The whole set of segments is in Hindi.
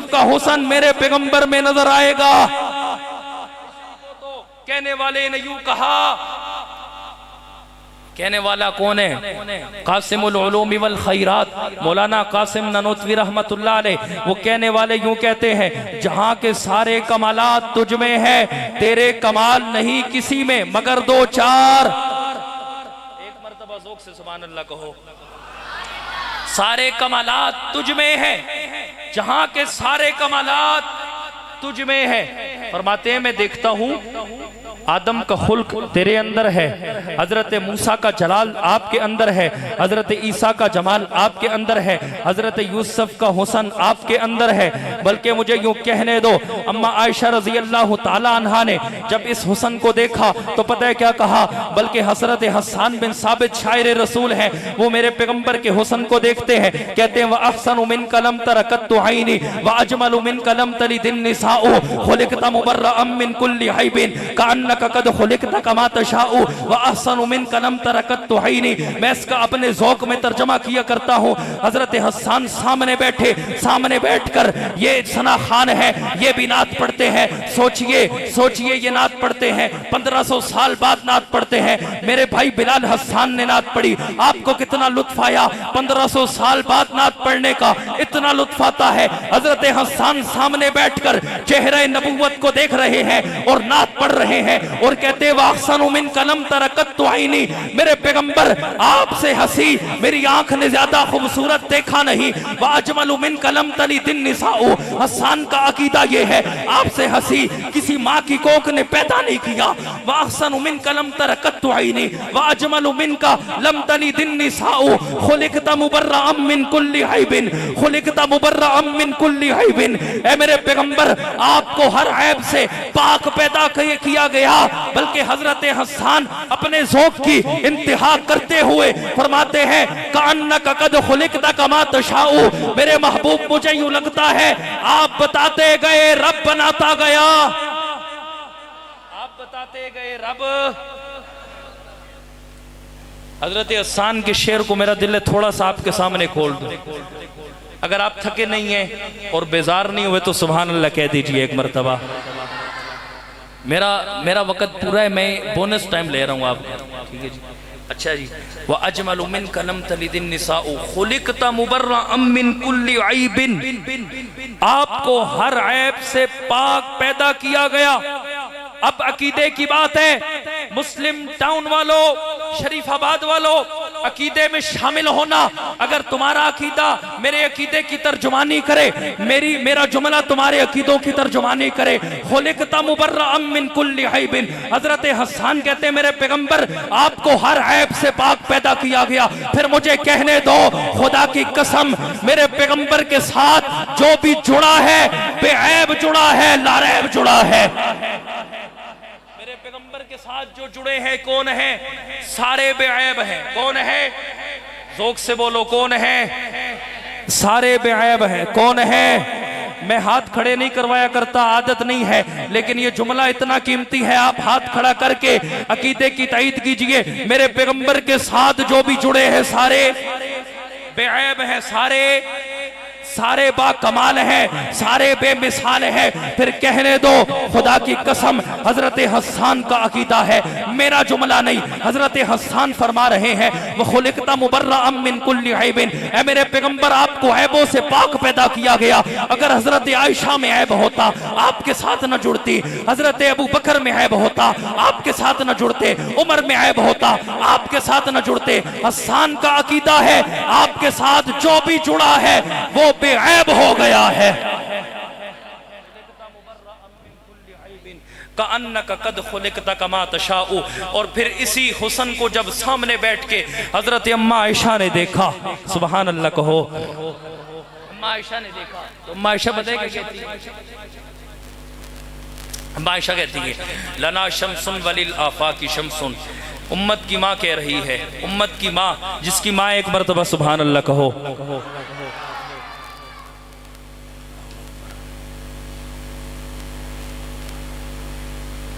का हुस्न मेरे पैगंबर में नजर आएगा। कहने वाले ने यूं कहा, कहने वाला कौन है? कासिमुल उलूम वल खैरात मौलाना कासिम ननोतवी रहमतुल्लाह अलैह। वो कहने वाले यूं कहते हैं, जहां के सारे कमालात तुझ में है, तेरे कमाल नहीं किसी में मगर दो चार। एक मर्तबा ज़ौक़ से सुभान अल्लाह कहो। सारे कमालात तुझ में है, जहां के सारे कमालात तुझ में है। फरमाते हैं, मैं देखता हूं आदम का खुल्क तेरे अंदर है, हजरत मूसा का जलाल आपके अंदर है, हजरत ईसा का जमाल आपके अंदर है, हजरत यूसुफ का हुस्न आपके अंदर है। बल्कि मुझे यूं कहने दो, अम्मा आयशा रजी अल्लाह ताला अन्हा ने जब इस हुस्न को देखा तो पता है क्या कहा? बल्कि हजरत हसन बिन साबित शायर रसूल हैं, वो मेरे पैगंबर के हुस्न को देखते हैं, कहते हैं, व अहसनु मिन कलम तरकत्तु ऐनी व अजमलु मिन कलम तलिदिन निसाउ खुलिकत मुबर्रअम मिन कुल्ली ऐबिन कान्ना कद खुलिकत कमा तशाउ व अहसनु मिन कलम तरकत्तु ऐनी। मैं इसका अपने ज़ौक़ में तर्जमा किया करता हूँ। हजरत हसन सामने बैठे, सामने बैठकर ये सना खान है, ये भी नात पढ़ते हैं। सोचिए ये नात पढ़ते हैं, 1500 साल बाद नात पढ़ते हैं। मेरे भाई बिलाल हसन ने नात पढ़ी, आपको कितना लुत्फ आया? 1500 साल बाद नात पढ़ने का इतना लुत्फ आता है। हजरत हसन सामने बैठकर चेहरे नबुव्वत को देख रहे हैं और नात पढ़ रहे हैं और कहते वाहसनु मिन कलम तरकत्तु ऐनी, मेरे पैगंबर आपसे हंसी मेरी आंख ने ज्यादा खूबसूरत देखा नहीं। वाजमलु मिन कलम तलिदिन निसाउ, हसन का अकीदा ये है, आपसे हंसी किसी माँ की कोख ने पैदा नहीं किया। वाहसनु मिन कलम तरकत्तु ऐनी वाजमलु मिन का लम तलिदिन निसाउ खुलिकत मुबर्रअम मिन कुल्ली ऐबिन खुलिकत मुबर्रअम मिन कुल्ली ऐबिन। ए मेरे पैगंबर, आपको हर ऐब से पाक पैदा किया गया। बल्कि हजरत हसन अपने ज़ौक़ की इंतहा करते हुए फरमाते हैं, कान्नका कद खुलिकता कमा तशाउ, मेरे महबूब मुझे यूं लगता है आप बताते गए रब बनाता गया, आप बताते गए रब। हजरत हसन के शेर को मेरा दिल थोड़ा सा आपके सामने खोल दो। अगर आप थके नहीं हैं और बेजार नहीं हुए तो सुभान अल्लाह कह दीजिए एक मरतबा। मेरा वक़्त पूरा है, मैं बोनस टाइम ले रहा हूँ आप, ठीक है जी? अच्छा जी। व अजमलु मिन कलम तलिदिन निसाउ खुलिकता मुबर्रअम मिन कुल्ली ऐबिन, आपको हर ऐब से पाक पैदा किया गया। अब अकीदे की बात है, मुस्लिम टाउन वालों, शरीफाबाद वालों, अकीदे में शामिल होना। अगर तुम्हारा अकीदा मेरे अकीदे की तर्जुमानी करे, मेरा जुमला तुम्हारे अकीदों की तर्जुमानी करे, खुलिकता मुबर्रअम मिन कुल्ली ऐबिन। हजरत हसन कहते हैं, मेरे पैगंबर आपको हर ऐब से पाक पैदा किया गया। फिर मुझे कहने दो, खुदा की कसम, मेरे पैगंबर के साथ जो भी जुड़ा है बेऐब जुड़ा है, लारैब जुड़ा है। मेरे पैगंबर के साथ जो जुड़े हैं कौन है? सारे बेऐब हैं। कौन है? ज़ौक़ से बोलो, कौन है? सारे बेऐब हैं। कौन है? मैं हाथ खड़े नहीं करवाया करता, आदत नहीं है, लेकिन ये जुमला इतना कीमती है, आप हाथ खड़ा करके अकीदे की तायीद कीजिए। मेरे पैगंबर के साथ जो भी जुड़े हैं सारे बेऐब हैं, सारे बा कमाल है, सारे बेमिसाल है। फिर कहने दो, खुदा की कसम, हजरत हसन का अकीदा है, मेरा जुमला नहीं। हजरत हसन फरमा रहे हैं, वो खुलिकता मुबर्रअम मिन कुल्ली ऐबिन, ऐ मेरे पैगंबर आपको ऐबों से पाक पैदा किया गया। अगर हजरत आयशा में ऐब होता आपके साथ न जुड़ती, हजरत अबू बकर में ऐब होता आपके साथ न जुड़ते, उमर में ऐब होता आपके साथ न जुड़ते। हसन का अकीदा है, आपके साथ जो भी जुड़ा है वो बेऐब हो गया है। कान्नका कद खुलिकता कमा तशाउ। और फिर इसी हुस्न को जब सामने बैठ के हजरत अम्मा आयशा ने देखा, सुभान अल्लाह कहो, अम्मा आयशा ने देखा तो अम्मा आयशा बताएगी, अम्मा आयशा कहती है, लना शम्सुन वलिल आफाकी शम्सुन, उम्मत की माँ कह रही है, उम्मत की माँ, जिसकी माँ एक मर्तबा सुभान अल्लाह कहो।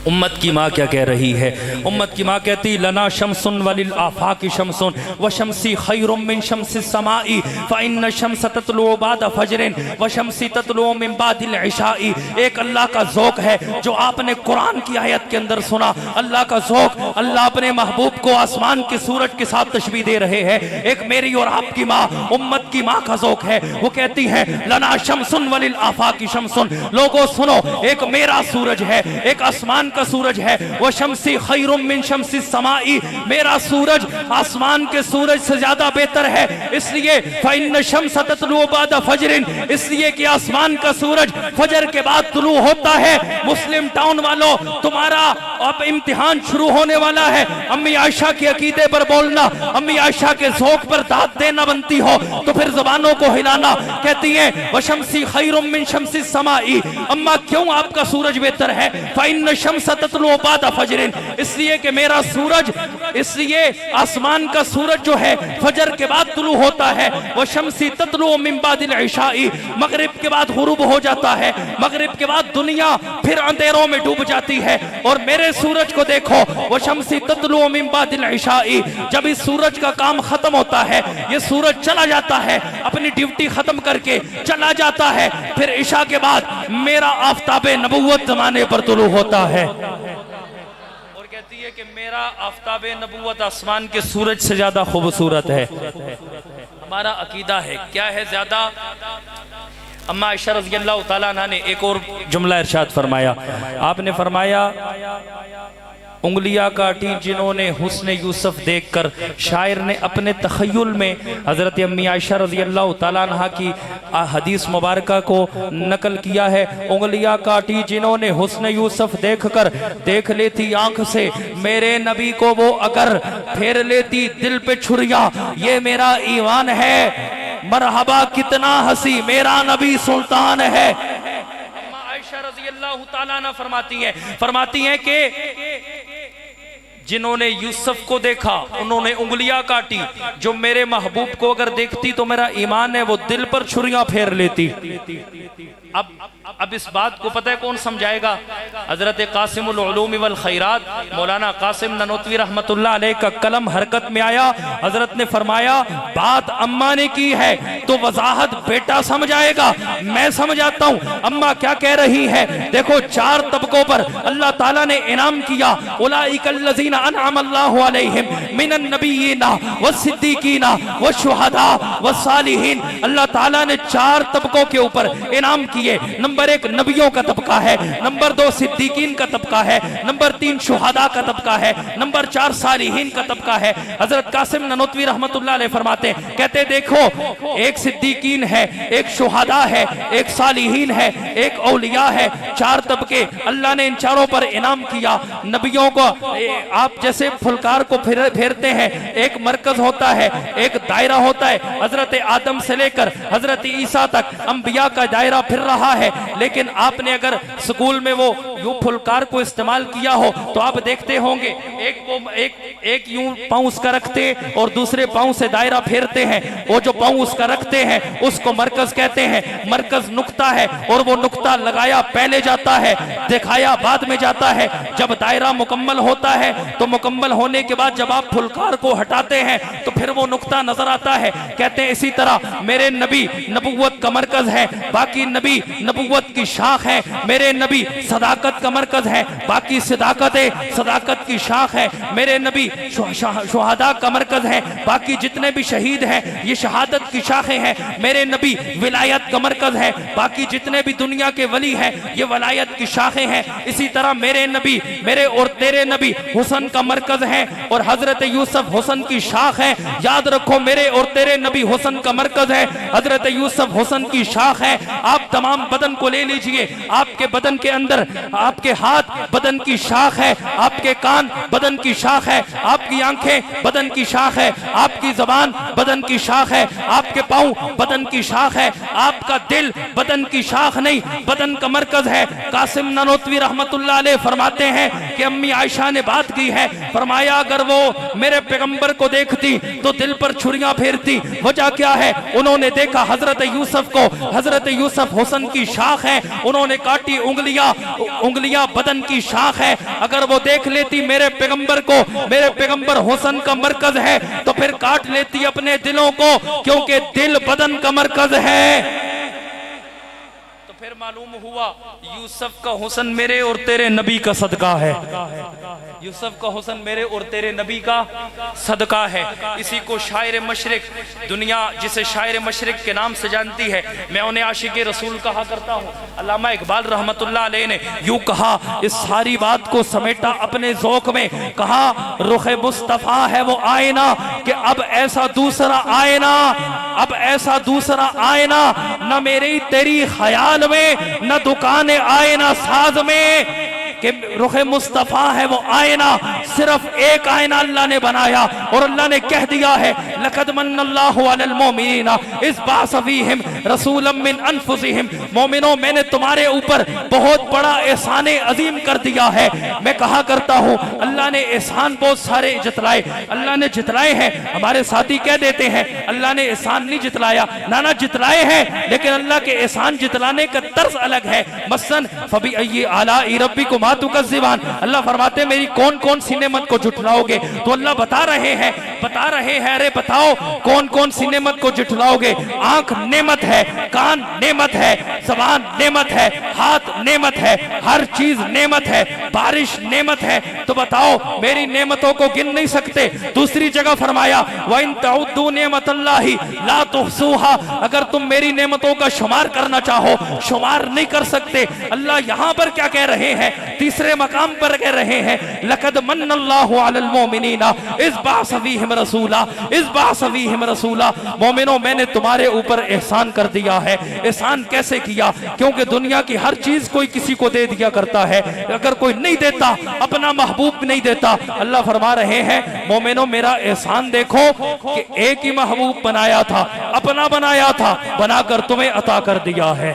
उम्मत की माँ क्या कह रही है? उम्मत की माँ कहती लना शमसुन वलिल आफाकी शमसुन व शमसी खैरुम मिन शमसिस समाई फ़इन्न शम्स ततलु बाद फजरिन व शमसी ततलु मिन बादिल इशाई। एक अल्लाह का ज़ौक़ है जो आपने कुरान की आयत के अंदर सुना। अल्लाह का ज़ौक़, अल्लाह अपने महबूब को आसमान के सूरज के साथ तशबीह दे रहे हैं। एक मेरी और आपकी माँ, उम्मत की माँ का ज़ौक़ है। वो कहती है लना शमसुन वलिल आफाकी शमसुन। लोगों सुनो, एक मेरा सूरज है, एक आसमान का सूरज है। वह शमसी खैरुम मिन शमसी समाई, मेरा सूरज आसमान के सूरज से ज्यादा बेहतर है। इसलिए फ़इन्न शम्स ततलु बाद फजरिन, इसलिए कि आसमान का सूरज फजर के बाद तुलू होता है। मुस्लिम टाउन वालों, तुम्हारा अब इम्तिहान शुरू होने वाला है। अम्मी आयशा के अकीदे पर बोलना, अम्मी आयशा के ज़ौक़ पर दाद देना बनती हो तो फिर ज़बानों को हिलाना। कहती है वह शमसी खैरुम मिन शमसी समाई, अम्मा क्यों आपका सूरज बेहतर है? फ़इन्न शम्स ततलु बाद फजरिन, इसलिए कि मेरा सूरज, इसलिए आसमान का सूरज जो है फजर के बाद तुलू होता है। वह शमसी ततलु मिन बादिल इशाई, मगरिब के बाद गुरूब हो जाता है। मगरिब के बाद दुनिया फिर अंधेरों में डूब जाती है। और मेरे सूरज को देखो, वह शमसी ततलु मिन बादिल इशाई, जब इस सूरज का काम खत्म होता है, ये सूरज चला जाता है, अपनी ड्यूटी खत्म करके चला जाता है, फिर इशा के बाद मेरा आफताबे नबुव्वत जमाने पर तुलू होता है। और कहती है कि मेरा आफताबे नबुव्वत आसमान के सूरज से ज्यादा खूबसूरत है। हमारा अकीदा है, क्या है ज्यादा? अम्मा आयशा रज़ियल्लाहु ताला अन्हा ने एक और जुमला इरशाद फरमाया। आपने फरमाया उंगलियां काटी जिन्होंने हुस्न यूसुफ देखकर। शायर ने अपने तखय्युल में हज़रत अम्मी आयशा रज़ियल्लाहु ताला अन्हा की हदीस मुबारका को नकल किया है। उंगलियां काटी जिन्होंने हुस्न यूसुफ देखकर, देख लेती आंख से मेरे नबी को वो अगर, फेर लेती दिल पे छुरिया, ये मेरा ईमान है। मरहबा कितना हंसी, मेरा नबी सुल्तान है। अम्मा आयशा रज़ियल्लाहु ताला अन्हा फरमाती हैं कि जिन्होंने यूसुफ को देखा उन्होंने उंगलियां काटी, जो मेरे महबूब को अगर देखती तो मेरा ईमान है वो दिल पर छुरियां फेर लेती। अब इस बात को पता है कौन समझाएगा? हजरत कासिमुल उलूम वल खैरात मौलाना कासिम ननोतवी रहमतुल्लाह अलैह का कलम हरकत में आया। हजरत ने फरमाया बात अम्मा ने की है तो वजाहत बेटा समझाएगा। मैं समझाता हूँ अम्मा क्या कह रही है। देखो, 4 तबकों पर अल्लाह ताला ने इनाम किया। उलाइकल्लज़ीना अनअमल्लाहु अलैहिम मिनन नबिय्यीना वस्सिद्दीकीना वशुहदा वस्सालिहीन। अल्लाह ताला ने 4 तबकों के ऊपर इनाम किए। नंबर 1 नबियों का तबका है, नंबर 2 सिद्दीकीन का तबका है, नंबर 3 शुहदा का तबका है, नंबर 4 सालिहीन का तबका है। हजरत कासिम ननोतवी रहमतुल्लाह अलैह फरमाते, कहते देखो, एक सिद्दीकीन है, एक शुहदा है, एक सालिहीन है, एक औलिया है। 4 तबके अल्लाह ने इन चारों पर इनाम किया। नबियों को आप जैसे फुलकार को फेरते हैं, एक मरकज होता है, एक दायरा होता है। हजरत आदम से लेकर हजरत ईसा तक अंबिया का दायरा फिर रहा है। लेकिन आपने अगर स्कूल में वो यूं फुलकार को इस्तेमाल किया हो तो आप देखते होंगे एक यूं पांव उसका रखते और दूसरे पांव से दायरा फेरते हैं। वो जो पांव उसका रखते हैं उसको मरकज कहते हैं। मरकज नुक्ता है और वो नुक्ता लगाया पहले जाता है, दिखाया बाद में जाता है। जब दायरा मुकम्मल होता है तो मुकम्मल होने के बाद जब आप फुलकार को हटाते हैं तो फिर वो नुक्ता नजर आता है। कहते हैं इसी तरह मेरे नबी नबुव्वत का मरकज है, बाकी नबी नबुव्वत की शाख है। मेरे नबी सदाकत का मरकज है, बाकी सदाकत की शाख है। मेरे नबी शुहदा का मरकज है, बाकी जितने भी शहीद हैं ये शहादत की शाखें हैं। मेरे नबी विलायत का मरकज है, बाकी जितने भी दुनिया के वली हैं ये वलायत की शाखें हैं। इसी तरह मेरे नबी, मेरे और तेरे नबी हुसन का मरकज है और हजरत यूसुफ हुसन की शाख है। याद रखो, मेरे और तेरे नबी हुसन का मरकज है, हजरत यूसुफ हुसन की शाख है। आप तमाम बदन को ले लीजिए, आपके बदन के अंदर आपके हाथ बदन की शाख है, आपके कान बदन की शाख है, आपकी आंखें बदन की शाख है, आपकी जबान बदन की शाख है, आपके पांव बदन की शाख है, आपका दिल बदन की शाख नहीं बदन का मरकज है। कासिम ननोतवी रहमतुल्लाह अलैह फरमाते हैं कि अम्मी आयशा ने बात की है। फरमाया अगर वो मेरे पैगंबर को देखती तो दिल पर छुरियां फेरती। वजह क्या है? उन्होंने देखा हजरत यूसुफ को, हजरत यूसुफ हुसन की शाख है। उन्होंने काटी उंगलियां बदन की शाख है, अगर वो देख लेती मेरे पैगंबर को, मेरे पैगंबर हुस्न का मरकज है, तो फिर काट लेती अपने दिलों को, क्योंकि दिल बदन का मरकज है। तो फिर मालूम हुआ यूसुफ का हुस्न मेरे और तेरे नबी का सदका है। यूसुफ का हुस्न मेरे और तेरे नबी का सदका है। इसी को शायर मशरिक, दुनिया जिसे शायर मशरिक के नाम से जानती है, मैं उन्हें आशिक रसूल कहा करता हूँ। अल्लामा इकबाल रहमतुल्लाह अलैह ने यूं कहा, इस सारी बात को समेटा अपने ज़ौक़ में, कहा रुख़े मुस्तफ़ा है वो आईना कि अब ऐसा दूसरा आईना, अब ऐसा दूसरा आईना न मेरी तेरी ख्याल में, न दुकान आईना साज में, कि रुखे मुस्तफ़ा है वो आईना, सिर्फ एक आईना अल्लाह ने बनाया और अल्लाह ने कह दिया है लक़द मन्नल्लाहु अलल मोमिनीना इज़ बअसा फ़ीहिम रसूलन मिन अनफुसिहिम। मोमिनो, मैंने तुम्हारे ऊपर बहुत बड़ा एहसान अजीम कर दिया है। मैं कहा करता हूँ अल्लाह ने एहसान बहुत सारे जितलाए, अल्लाह ने जितलाए हैं। हमारे साथी कह देते हैं अल्लाह ने एहसान नहीं जितलाया, नाना जितलाए हैं, लेकिन अल्लाह के एहसान जितलाने का तर्ज अलग है। मसलन फबी अय्यि आलाइ रब्बिकुमा तुकज़्ज़िबान, अल्लाह फरमाते मेरी कौन कौन सी नेमत को झुठलाओगे, तो अल्लाह बता रहे हैं अरे बताओ कौन कौन सी नेमत को झुठलाओगे। आंख नेमत है, कान नेमत है, ज़बान नेमत है, हाथ नेमत है, हर चीज नेमत है, बारिश नेमत है, तो बताओ मेरी नेमतों को गिन नहीं सकते। दूसरी जगह फरमाया वइन तउद्दू नेमतल्लाहि ला तुहसूहा, अगर तुम मेरी नेमतों का शुमार करना चाहो शुमार नहीं कर सकते। अल्लाह यहाँ पर क्या कह रहे हैं, तीसरे मकाम पर कह रहे हैं लक़द मन्नल्लाहु अलल मोमिनीना इज़ बअसा फ़ीहिम रसूला, इज़ बअसा फ़ीहिम रसूला। मोमिनो, मैंने तुम्हारे ऊपर एहसान कर दिया है। एहसान कैसे किया? क्योंकि दुनिया की हर चीज कोई किसी को दे दिया करता है, अगर कोई नहीं देता, अपना महबूब नहीं देता। अल्लाह फरमा रहे हैं मोमिनो मेरा एहसान देखो कि एक ही महबूब बनाया था, अपना बनाया था, बनाकर तुम्हें अता कर दिया है।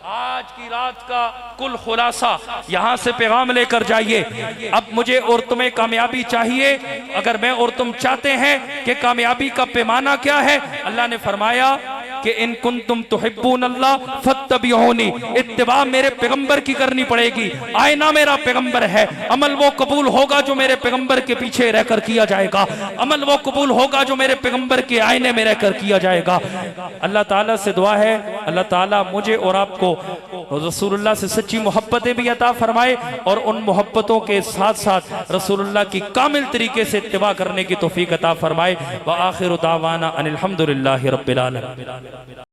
आज की रात का कुल खुलासा यहां से पैगाम लेकर जाइए। अब मुझे और तुम्हें कामयाबी चाहिए, अगर मैं और तुम चाहते हैं कि कामयाबी का पैमाना क्या है, अल्लाह ने फरमाया कि इन कुंतुम तुहिब्बून अल्लाह फत्तबिऊनी, इत्तिबा मेरे पैगंबर की करनी पड़ेगी। आईना मेरा पैगंबर है, अमल वो कबूल होगा जो मेरे पैगंबर के पीछे रहकर किया जाएगा, अमल वो कबूल होगा जो मेरे पैगंबर के आईने में रहकर किया जाएगा। अल्लाह ताला से दुआ है अल्लाह ताला मुझे और आपको रसूलुल्लाह से सच्ची मोहब्बतें भी अता फरमाए और उन मोहब्बतों के साथ साथ रसूलुल्लाह की कामिल तरीके से इत्तिबा करने की तौफीक अता फरमाए। व आखिरु दावाना अनिल हम्दुलिल्लाहि रब्बिल आलमीन।